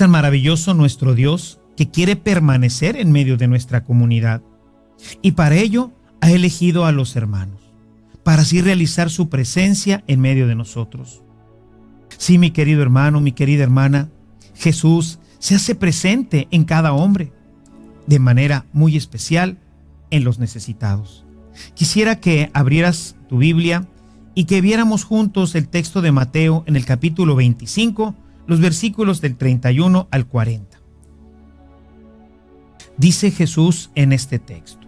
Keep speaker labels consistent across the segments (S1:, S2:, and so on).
S1: tan maravilloso nuestro Dios que quiere permanecer en medio de nuestra comunidad. Y para ello ha elegido a los hermanos, para así realizar su presencia en medio de nosotros. Sí, mi querido hermano, mi querida hermana, Jesús se hace presente en cada hombre, de manera muy especial en los necesitados. Quisiera que abrieras tu Biblia y que viéramos juntos el texto de Mateo en el capítulo 25, los versículos del 31 al 40. Dice Jesús en este texto: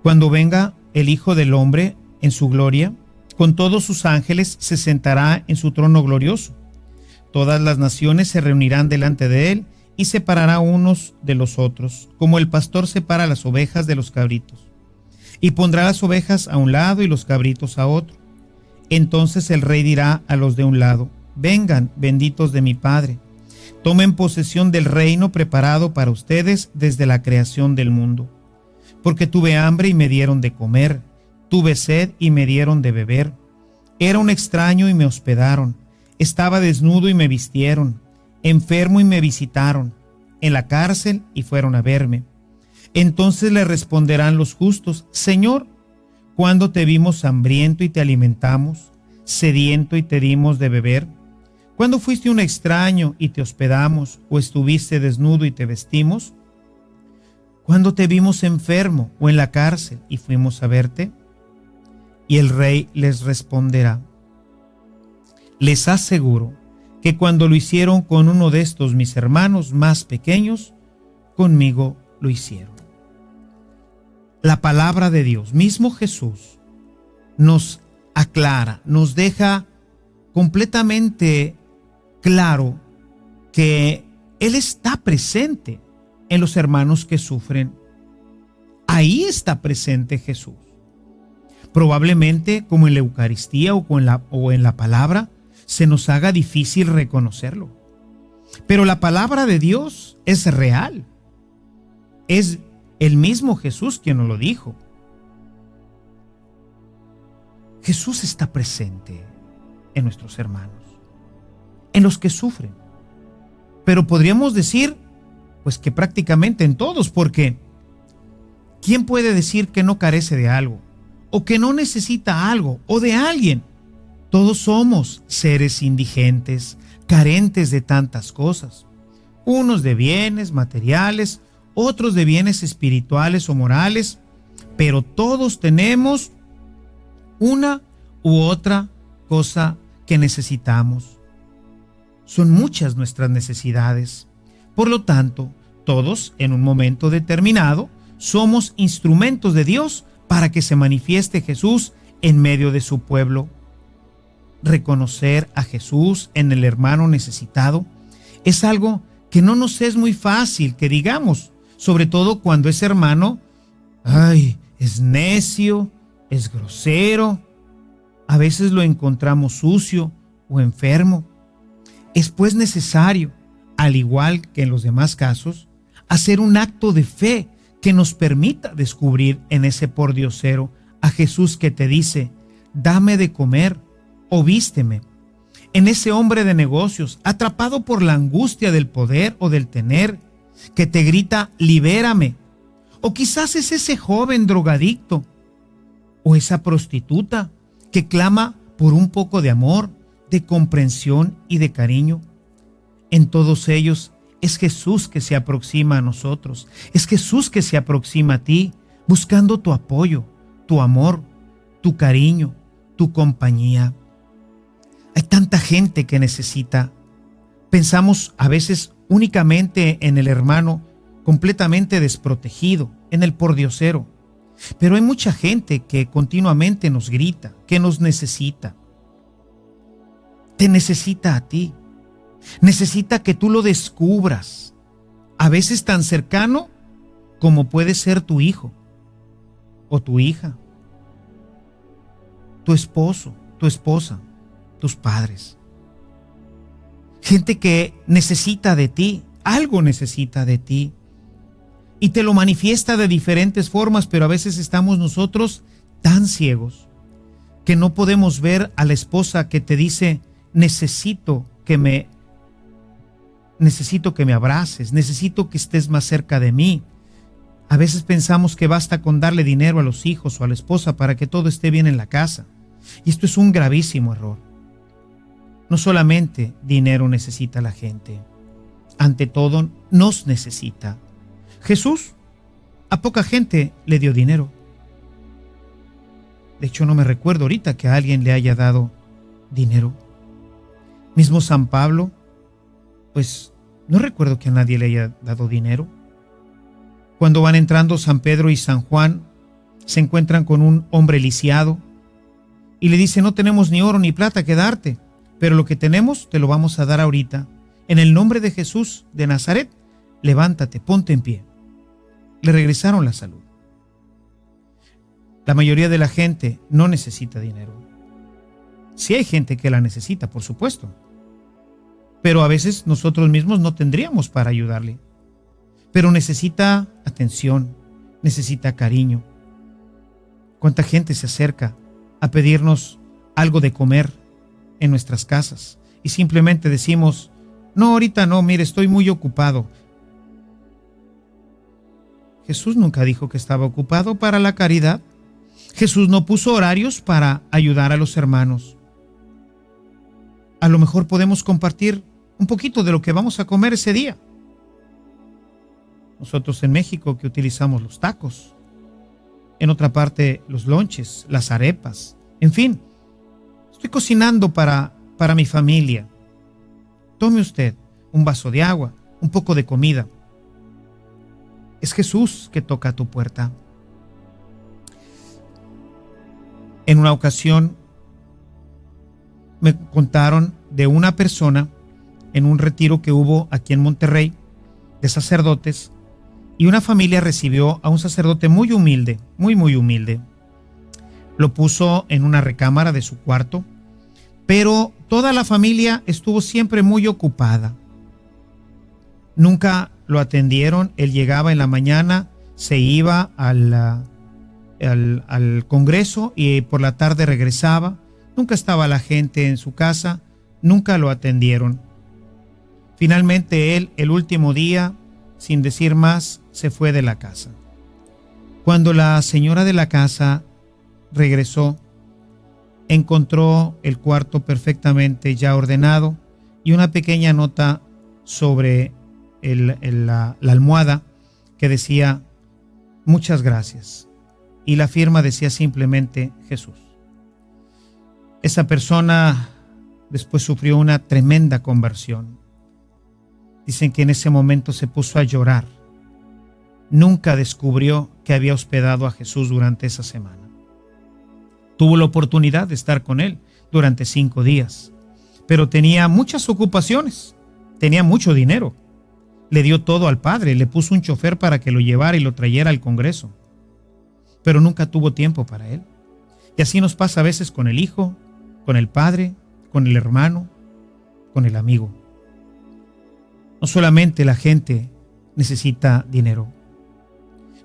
S1: Cuando venga el Hijo del Hombre en su gloria, con todos sus ángeles se sentará en su trono glorioso. Todas las naciones se reunirán delante de él y separará unos de los otros, como el pastor separa las ovejas de los cabritos. Y pondrá las ovejas a un lado y los cabritos a otro. Entonces el rey dirá a los de un lado: Vengan, benditos de mi Padre, tomen posesión del reino preparado para ustedes desde la creación del mundo. Porque tuve hambre y me dieron de comer, tuve sed y me dieron de beber, era un extraño y me hospedaron, estaba desnudo y me vistieron, enfermo y me visitaron, en la cárcel y fueron a verme. Entonces le responderán los justos: Señor, ¿cuándo te vimos hambriento y te alimentamos, sediento y te dimos de beber? ¿Cuándo fuiste un extraño y te hospedamos, o estuviste desnudo y te vestimos? ¿Cuándo te vimos enfermo o en la cárcel y fuimos a verte? Y el rey les responderá: Les aseguro que cuando lo hicieron con uno de estos mis hermanos más pequeños, conmigo lo hicieron. La palabra de Dios, mismo Jesús, nos aclara, nos deja completamente claro que Él está presente en los hermanos que sufren. Ahí está presente Jesús. Probablemente, como en la Eucaristía o en la palabra, se nos haga difícil reconocerlo. Pero la palabra de Dios es real. Es el mismo Jesús quien nos lo dijo. Jesús está presente en nuestros hermanos, en los que sufren. Pero podríamos decir, pues, que prácticamente en todos, porque ¿quién puede decir que no carece de algo, o que no necesita algo, o de alguien? Todos somos seres indigentes, carentes de tantas cosas. Unos de bienes materiales, otros de bienes espirituales o morales, pero todos tenemos una u otra cosa que necesitamos. Son muchas nuestras necesidades. Por lo tanto, todos en un momento determinado somos instrumentos de Dios para que se manifieste Jesús en medio de su pueblo. Reconocer a Jesús en el hermano necesitado es algo que no nos es muy fácil que digamos, sobre todo cuando ese hermano es necio, es grosero, a veces lo encontramos sucio o enfermo. Es pues necesario, al igual que en los demás casos, hacer un acto de fe que nos permita descubrir en ese pordiosero a Jesús que te dice: dame de comer o vísteme. En ese hombre de negocios, atrapado por la angustia del poder o del tener, que te grita: libérame. O quizás es ese joven drogadicto o esa prostituta que clama por un poco de amor, de comprensión y de cariño. En todos ellos es Jesús que se aproxima a nosotros, es Jesús que se aproxima a ti, buscando tu apoyo, tu amor, tu cariño, tu compañía. Hay tanta gente que necesita. Pensamos a veces únicamente en el hermano completamente desprotegido, en el pordiosero. Pero hay mucha gente que continuamente nos grita, que nos necesita. Te necesita a ti. Necesita que tú lo descubras. A veces tan cercano como puede ser tu hijo o tu hija, tu esposo, tu esposa, tus padres. Gente que necesita de ti, algo necesita de ti. Y te lo manifiesta de diferentes formas, pero a veces estamos nosotros tan ciegos que no podemos ver a la esposa que te dice: necesito que me necesito que me abraces, necesito que estés más cerca de mí. A veces pensamos que basta con darle dinero a los hijos o a la esposa para que todo esté bien en la casa. Y esto es un gravísimo error. No solamente dinero necesita la gente, ante todo nos necesita. Jesús a poca gente le dio dinero. De hecho, no me recuerdo ahorita que a alguien le haya dado dinero. Mismo San Pablo, pues no recuerdo que a nadie le haya dado dinero. Cuando van entrando San Pedro y San Juan, se encuentran con un hombre lisiado y le dice: no tenemos ni oro ni plata que darte, pero lo que tenemos te lo vamos a dar ahorita. En el nombre de Jesús de Nazaret, levántate, ponte en pie. Le regresaron la salud. La mayoría de la gente no necesita dinero. Sí hay gente que la necesita, por supuesto, pero a veces nosotros mismos no tendríamos para ayudarle. Pero necesita atención, necesita cariño. ¿Cuánta gente se acerca a pedirnos algo de comer en nuestras casas y simplemente decimos: no, ahorita no, mire, estoy muy ocupado? Jesús nunca dijo que estaba ocupado para la caridad. Jesús no puso horarios para ayudar a los hermanos. A lo mejor podemos compartir un poquito de lo que vamos a comer ese día. Nosotros en México que utilizamos los tacos, en otra parte los lonches, las arepas, en fin, estoy cocinando para mi familia. Tome usted un vaso de agua, un poco de comida. Es Jesús que toca a tu puerta. En una ocasión me contaron de una persona en un retiro que hubo aquí en Monterrey de sacerdotes, y una familia recibió a un sacerdote muy humilde, muy humilde. Lo puso en una recámara de su cuarto, pero toda la familia estuvo siempre muy ocupada. Nunca lo atendieron. Él llegaba en la mañana, se iba al congreso y por la tarde regresaba. Nunca estaba la gente en su casa, nunca lo atendieron. Finalmente él, el último día, sin decir más, se fue de la casa. Cuando la señora de la casa regresó, encontró el cuarto perfectamente ya ordenado y una pequeña nota sobre la almohada que decía: muchas gracias. Y la firma decía simplemente Jesús. Esa persona después sufrió una tremenda conversión. Dicen que en ese momento se puso a llorar. Nunca descubrió que había hospedado a Jesús durante esa semana. Tuvo la oportunidad de estar con él durante 5 días, pero tenía muchas ocupaciones, tenía mucho dinero. Le dio todo al Padre, le puso un chofer para que lo llevara y lo trayera al Congreso, pero nunca tuvo tiempo para él. Y así nos pasa a veces con el hijo, con el padre, con el hermano, con el amigo. No solamente la gente necesita dinero,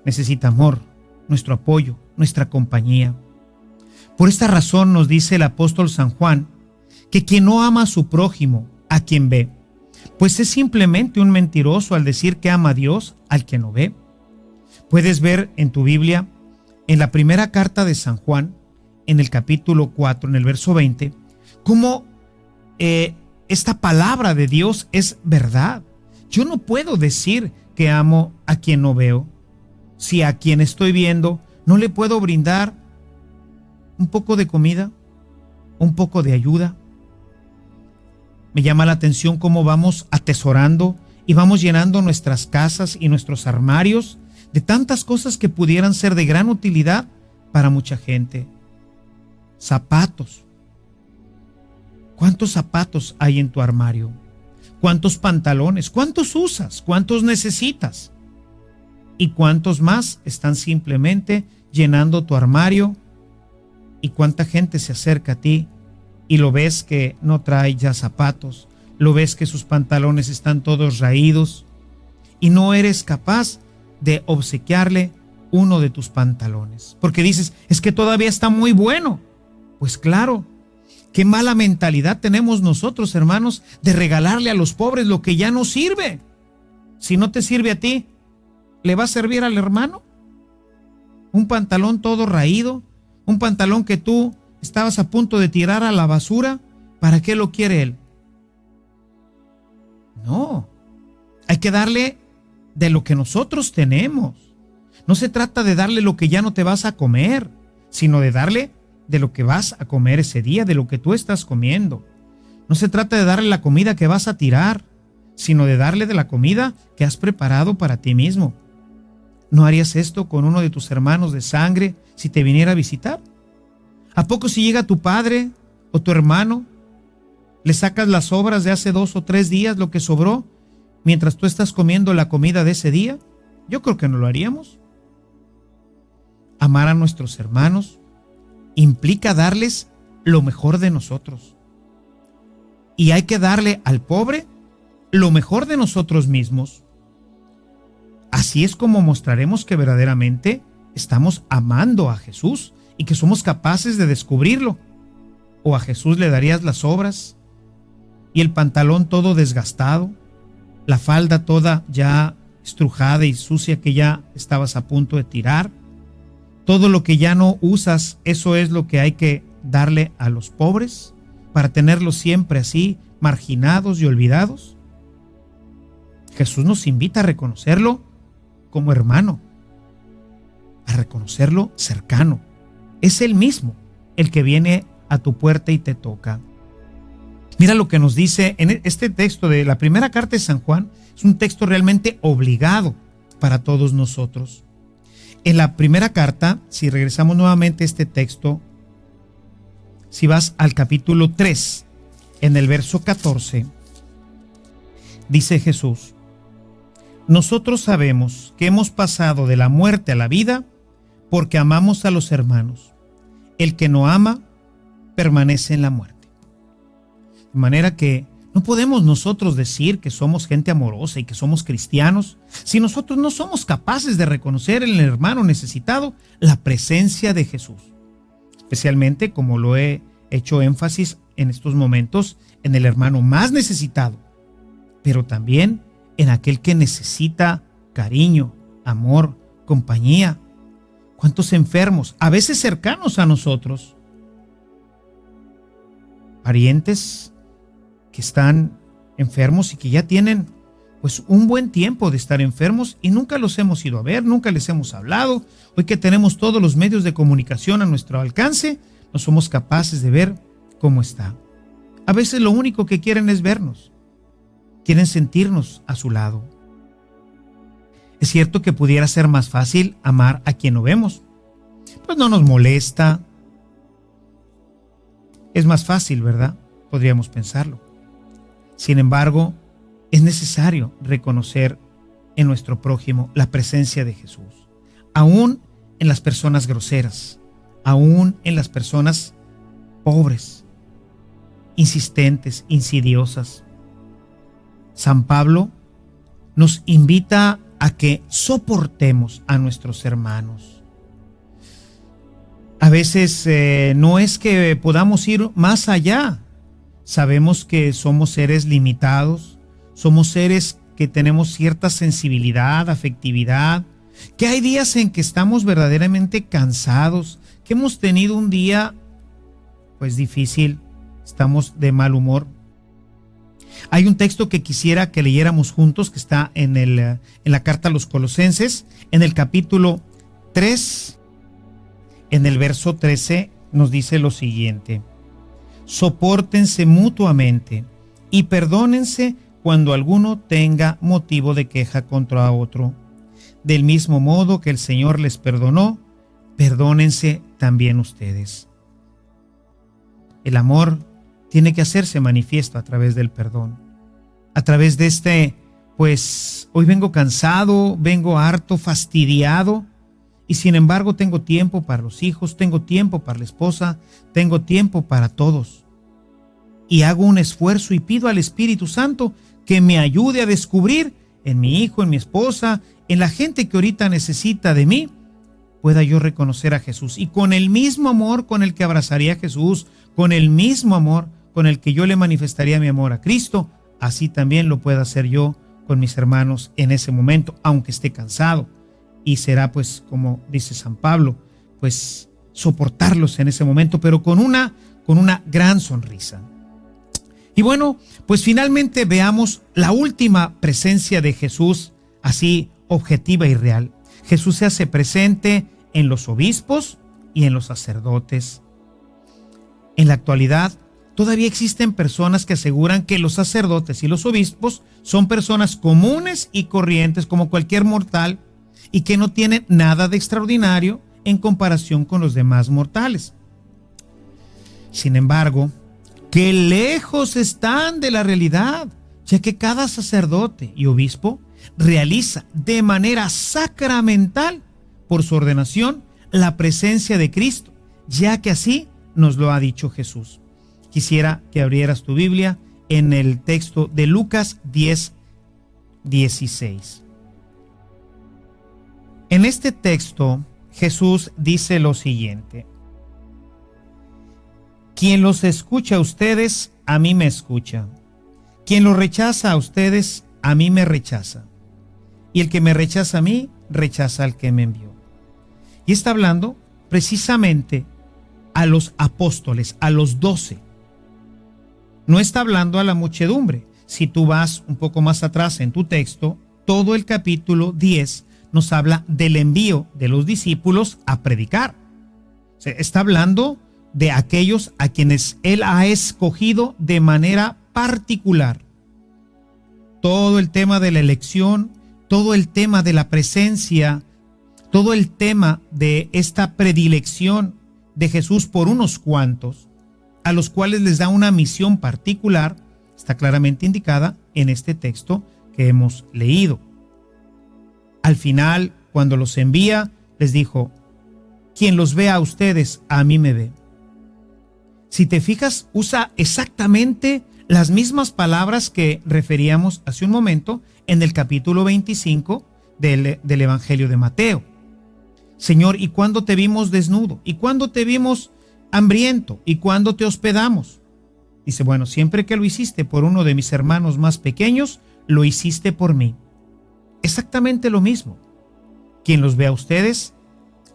S1: necesita amor, nuestro apoyo, nuestra compañía. Por esta razón nos dice el apóstol San Juan que quien no ama a su prójimo, a quien ve, pues es simplemente un mentiroso al decir que ama a Dios al que no ve. Puedes ver en tu Biblia, en la primera carta de San Juan, en el capítulo 4, en el verso 20, cómo esta palabra de Dios es verdad. Yo no puedo decir que amo a quien no veo, si a quien estoy viendo no le puedo brindar un poco de comida, un poco de ayuda. Me llama la atención cómo vamos atesorando y vamos llenando nuestras casas y nuestros armarios de tantas cosas que pudieran ser de gran utilidad para mucha gente. Zapatos. ¿Cuántos zapatos hay en tu armario? ¿Cuántos pantalones? ¿Cuántos usas? ¿Cuántos necesitas? ¿Y cuántos más están simplemente llenando tu armario? ¿Y cuánta gente se acerca a ti y lo ves que no trae ya zapatos? Lo ves que sus pantalones están todos raídos y no eres capaz de obsequiarle uno de tus pantalones porque dices: es que todavía está muy bueno. Pues claro, Qué mala mentalidad tenemos nosotros, hermanos, de regalarle a los pobres lo que ya no sirve. Si no te sirve a ti, ¿le va a servir al hermano? Un pantalón todo raído, un pantalón que tú estabas a punto de tirar a la basura, ¿para qué lo quiere él? No, hay que darle de lo que nosotros tenemos. No se trata de darle lo que ya no te vas a comer, sino de darle de lo que vas a comer ese día, de lo que tú estás comiendo. No se trata de darle la comida que vas a tirar, sino de darle de la comida que has preparado para ti mismo. ¿No harías esto con uno de tus hermanos de sangre si te viniera a visitar? ¿A poco si llega tu padre o tu hermano, le sacas las sobras de hace 2 o 3 días, lo que sobró, mientras tú estás comiendo la comida de ese día? Yo creo que no lo haríamos. Amar a nuestros hermanos implica darles lo mejor de nosotros. Y hay que darle al pobre lo mejor de nosotros mismos. Así es como mostraremos que verdaderamente estamos amando a Jesús y que somos capaces de descubrirlo. ¿O a Jesús le darías las sobras y el pantalón todo desgastado, la falda toda ya estrujada y sucia que ya estabas a punto de tirar? Todo lo que ya no usas, eso es lo que hay que darle a los pobres para tenerlos siempre así, marginados y olvidados. Jesús nos invita a reconocerlo como hermano, a reconocerlo cercano. Es Él mismo el que viene a tu puerta y te toca. Mira lo que nos dice en este texto de la primera carta de San Juan. Es un texto realmente obligado para todos nosotros. En la primera carta, si regresamos nuevamente a este texto, si vas al capítulo 3, en el verso 14, dice Jesús: nosotros sabemos que hemos pasado de la muerte a la vida porque amamos a los hermanos. El que no ama permanece en la muerte. De manera que no podemos nosotros decir que somos gente amorosa y que somos cristianos si nosotros no somos capaces de reconocer en el hermano necesitado la presencia de Jesús. Especialmente, como lo he hecho énfasis en estos momentos, en el hermano más necesitado, pero también en aquel que necesita cariño, amor, compañía. ¿Cuántos enfermos, a veces cercanos a nosotros, parientes que están enfermos y que ya tienen pues un buen tiempo de estar enfermos y nunca los hemos ido a ver, nunca les hemos hablado? Hoy que tenemos todos los medios de comunicación a nuestro alcance, no somos capaces de ver cómo está. A veces lo único que quieren es vernos, quieren sentirnos a su lado. Es cierto que pudiera ser más fácil amar a quien no vemos, pues no nos molesta. Es más fácil, ¿verdad? Podríamos pensarlo. Sin embargo, es necesario reconocer en nuestro prójimo la presencia de Jesús, aún en las personas groseras, aún en las personas pobres, insistentes, insidiosas. San Pablo nos invita a que soportemos a nuestros hermanos. A veces no es que podamos ir más allá. Sabemos que somos seres limitados, somos seres que tenemos cierta sensibilidad, afectividad, que hay días en que estamos verdaderamente cansados, que hemos tenido un día pues difícil, estamos de mal humor. Hay un texto que quisiera que leyéramos juntos, que está en la carta a los Colosenses, en el capítulo 3, en el verso 13, nos dice lo siguiente: sopórtense mutuamente y perdónense cuando alguno tenga motivo de queja contra otro. Del mismo modo que el Señor les perdonó, perdónense también ustedes. El amor tiene que hacerse manifiesto a través del perdón. A través de pues hoy vengo cansado, vengo harto, fastidiado, y sin embargo tengo tiempo para los hijos, tengo tiempo para la esposa, tengo tiempo para todos. Y hago un esfuerzo y pido al Espíritu Santo que me ayude a descubrir en mi hijo, en mi esposa, en la gente que ahorita necesita de mí, pueda yo reconocer a Jesús. Y con el mismo amor con el que abrazaría a Jesús, con el mismo amor con el que yo le manifestaría mi amor a Cristo, así también lo puedo hacer yo con mis hermanos en ese momento, aunque esté cansado. Y será, pues, como dice San Pablo, pues soportarlos en ese momento, pero con una gran sonrisa. Y bueno, pues finalmente veamos la última presencia de Jesús, así objetiva y real. Jesús se hace presente en los obispos y en los sacerdotes. En la actualidad, todavía existen personas que aseguran que los sacerdotes y los obispos son personas comunes y corrientes como cualquier mortal y que no tienen nada de extraordinario en comparación con los demás mortales. Sin embargo, qué lejos están de la realidad, ya que cada sacerdote y obispo realiza de manera sacramental, por su ordenación, la presencia de Cristo, ya que así nos lo ha dicho Jesús. Quisiera que abrieras tu Biblia en el texto de Lucas 10:16. En este texto, Jesús dice lo siguiente: quien los escucha a ustedes, a mí me escucha. Quien los rechaza a ustedes, a mí me rechaza. Y el que me rechaza a mí, rechaza al que me envió. Y está hablando precisamente a los apóstoles, a los 12. No está hablando a la muchedumbre. Si tú vas un poco más atrás en tu texto, todo el capítulo 10 nos habla del envío de los discípulos a predicar. O sea, está hablando de aquellos a quienes Él ha escogido de manera particular. Todo el tema de la elección, todo el tema de la presencia, todo el tema de esta predilección de Jesús por unos cuantos, a los cuales les da una misión particular, está claramente indicada en este texto que hemos leído. Al final, cuando los envía, les dijo: quien los vea a ustedes, a mí me ve. Si te fijas, usa exactamente las mismas palabras que referíamos hace un momento en el capítulo 25 del Evangelio de Mateo. Señor, ¿y cuándo te vimos desnudo? ¿Y cuándo te vimos hambriento? ¿Y cuándo te hospedamos? Dice, bueno, siempre que lo hiciste por uno de mis hermanos más pequeños, lo hiciste por mí. Exactamente lo mismo. Quien los ve a ustedes,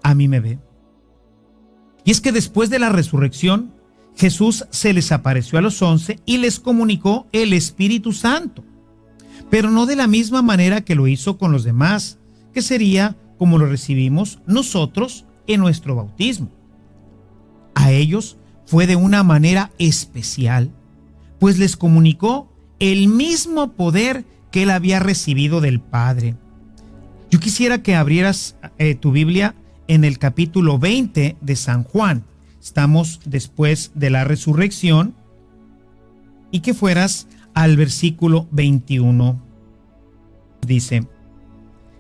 S1: a mí me ve. Y es que después de la resurrección, Jesús se les apareció a los 11 y les comunicó el Espíritu Santo, pero no de la misma manera que lo hizo con los demás, que sería como lo recibimos nosotros en nuestro bautismo. A ellos fue de una manera especial, pues les comunicó el mismo poder que él había recibido del Padre. Yo quisiera que abrieras tu Biblia en el capítulo 20 de San Juan. Estamos después de la resurrección, y que fueras al versículo 21. Dice: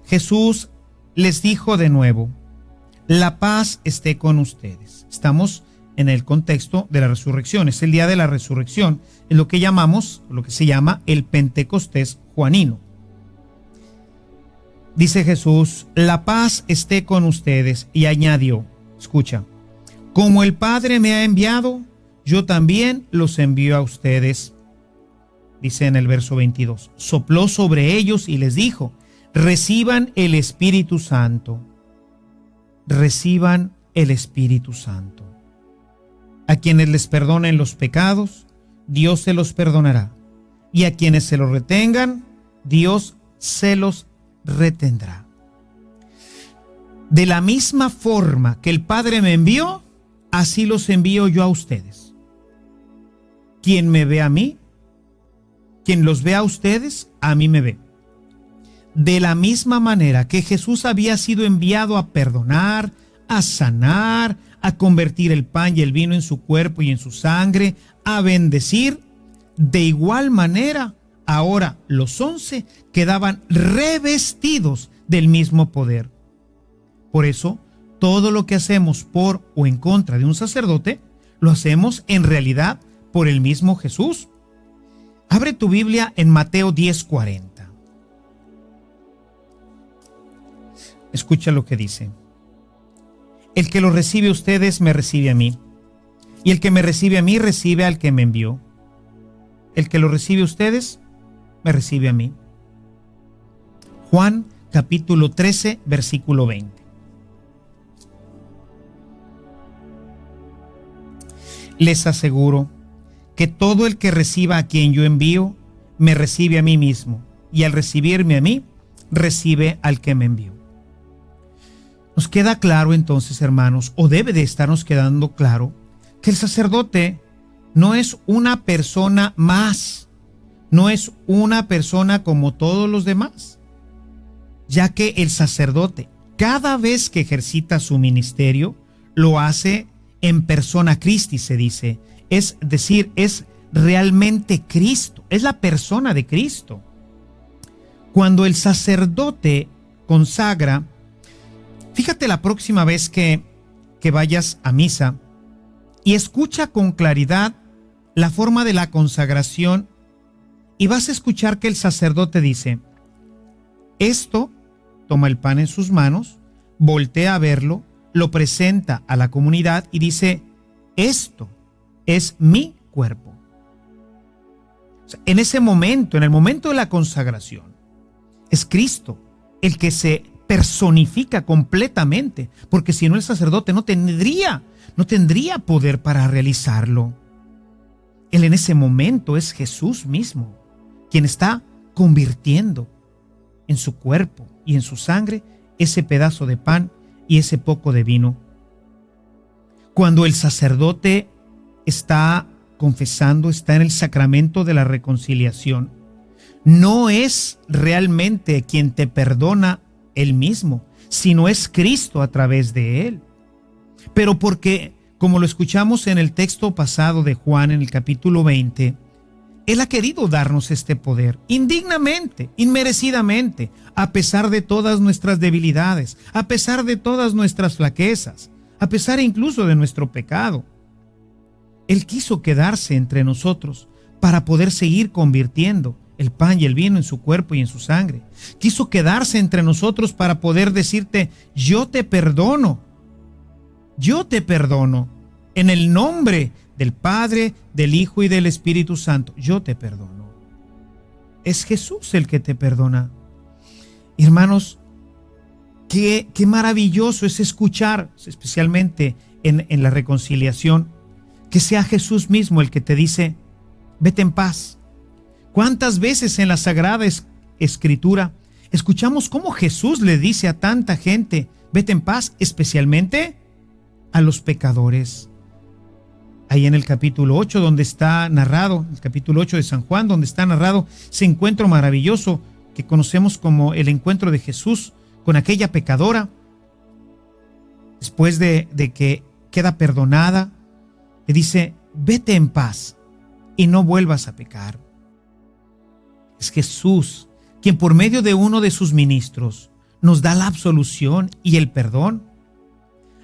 S1: Jesús les dijo de nuevo: la paz esté con ustedes. Estamos en el contexto de la resurrección. Es el día de la resurrección, es lo que llamamos, lo que se llama el Pentecostés juanino. Dice Jesús: la paz esté con ustedes. Y añadió, escucha: como el Padre me ha enviado, yo también los envío a ustedes. Dice en el verso 22, sopló sobre ellos y les dijo: reciban el Espíritu Santo. Reciban el Espíritu Santo. A quienes les perdonen los pecados, Dios se los perdonará. Y a quienes se los retengan, Dios se los retendrá. De la misma forma que el Padre me envió, así los envío yo a ustedes. Quien me ve a mí, quien los ve a ustedes, a mí me ve. De la misma manera que Jesús había sido enviado a perdonar, a sanar, a convertir el pan y el vino en su cuerpo y en su sangre, a bendecir, de igual manera, ahora los 11 quedaban revestidos del mismo poder. Por eso, todo lo que hacemos por o en contra de un sacerdote, lo hacemos en realidad por el mismo Jesús. Abre tu Biblia en Mateo 10:40. Escucha lo que dice: el que los recibe a ustedes, me recibe a mí. Y el que me recibe a mí, recibe al que me envió. El que lo recibe a ustedes, me recibe a mí. Juan capítulo 13, versículo 20. Les aseguro que todo el que reciba a quien yo envío, me recibe a mí mismo, y al recibirme a mí, recibe al que me envió. Nos queda claro entonces, hermanos, o debe de estarnos quedando claro, que el sacerdote no es una persona más, no es una persona como todos los demás, ya que el sacerdote, cada vez que ejercita su ministerio, lo hace en persona Christi, se dice, es decir, es realmente Cristo, es la persona de Cristo. Cuando el sacerdote consagra, fíjate la próxima vez que vayas a misa y escucha con claridad la forma de la consagración y vas a escuchar que el sacerdote dice, esto, toma el pan en sus manos, voltea a verlo, lo presenta a la comunidad y dice, esto es mi cuerpo. O sea, en ese momento, en el momento de la consagración, es Cristo el que se personifica completamente, porque si no el sacerdote no tendría poder para realizarlo. Él en ese momento es Jesús mismo, quien está convirtiendo en su cuerpo y en su sangre ese pedazo de pan y ese poco de vino. Cuando el sacerdote está confesando, está en el sacramento de la reconciliación, no es realmente quien te perdona él mismo, sino es Cristo a través de él. Pero porque, como lo escuchamos en el texto pasado de Juan en el capítulo 20, Él ha querido darnos este poder indignamente, inmerecidamente, a pesar de todas nuestras debilidades, a pesar de todas nuestras flaquezas, a pesar incluso de nuestro pecado. Él quiso quedarse entre nosotros para poder seguir convirtiendo el pan y el vino en su cuerpo y en su sangre. Quiso quedarse entre nosotros para poder decirte, yo te perdono, en el nombre del Padre, del Hijo y del Espíritu Santo, yo te perdono. Es Jesús el que te perdona. Hermanos, qué maravilloso es escuchar, especialmente en la reconciliación, que sea Jesús mismo el que te dice, vete en paz. ¿Cuántas veces en la Sagrada Escritura escuchamos cómo Jesús le dice a tanta gente, vete en paz, especialmente a los pecadores? Ahí en el capítulo 8, donde está narrado, el capítulo 8 de San Juan, donde está narrado ese encuentro maravilloso que conocemos como el encuentro de Jesús con aquella pecadora, después de que queda perdonada, le dice, vete en paz y no vuelvas a pecar. Es Jesús quien por medio de uno de sus ministros nos da la absolución y el perdón.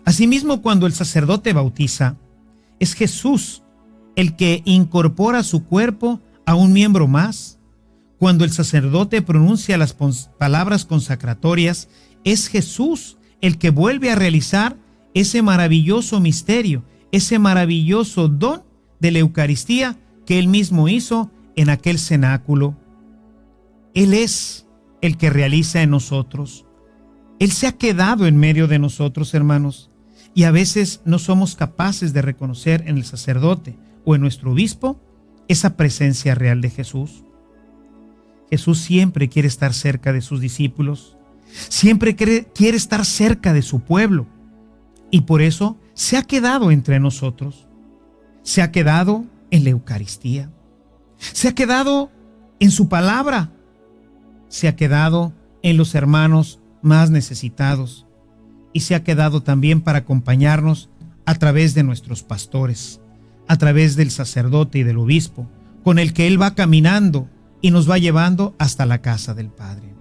S1: Asimismo, cuando el sacerdote bautiza, es Jesús el que incorpora su cuerpo a un miembro más. Cuando el sacerdote pronuncia las palabras consacratorias, es Jesús el que vuelve a realizar ese maravilloso misterio, ese maravilloso don de la Eucaristía que Él mismo hizo en aquel cenáculo. Él es el que realiza en nosotros. Él se ha quedado en medio de nosotros, hermanos, y a veces no somos capaces de reconocer en el sacerdote o en nuestro obispo esa presencia real de Jesús. Jesús siempre quiere estar cerca de sus discípulos, siempre quiere estar cerca de su pueblo, y por eso se ha quedado entre nosotros, se ha quedado en la Eucaristía, se ha quedado en su palabra, se ha quedado en los hermanos más necesitados y se ha quedado también para acompañarnos a través de nuestros pastores, a través del sacerdote y del obispo, con el que Él va caminando y nos va llevando hasta la casa del Padre.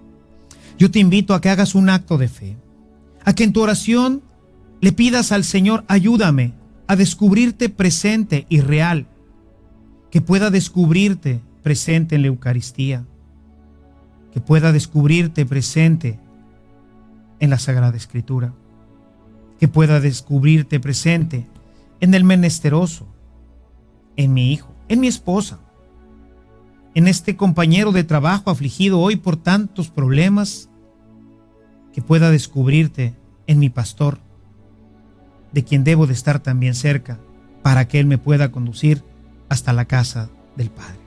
S1: Yo te invito a que hagas un acto de fe, a que en tu oración le pidas al Señor, ayúdame a descubrirte presente y real, que pueda descubrirte presente en la Eucaristía, que pueda descubrirte presente en la Sagrada Escritura, que pueda descubrirte presente en el menesteroso, en mi hijo, en mi esposa, en este compañero de trabajo afligido hoy por tantos problemas, que pueda descubrirte en mi pastor, de quien debo de estar también cerca, para que Él me pueda conducir hasta la casa del Padre.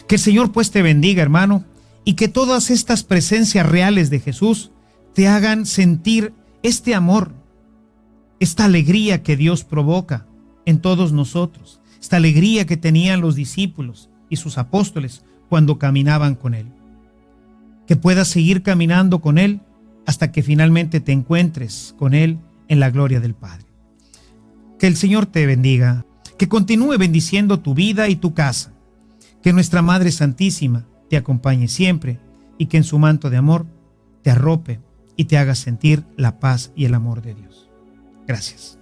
S1: Que el Señor pues te bendiga, hermano, y que todas estas presencias reales de Jesús te hagan sentir este amor, esta alegría que Dios provoca en todos nosotros, esta alegría que tenían los discípulos y sus apóstoles cuando caminaban con Él. Que puedas seguir caminando con Él hasta que finalmente te encuentres con Él en la gloria del Padre. Que el Señor te bendiga, que continúe bendiciendo tu vida y tu casa, que nuestra Madre Santísima te acompañe siempre y que en su manto de amor te arrope y te haga sentir la paz y el amor de Dios. Gracias.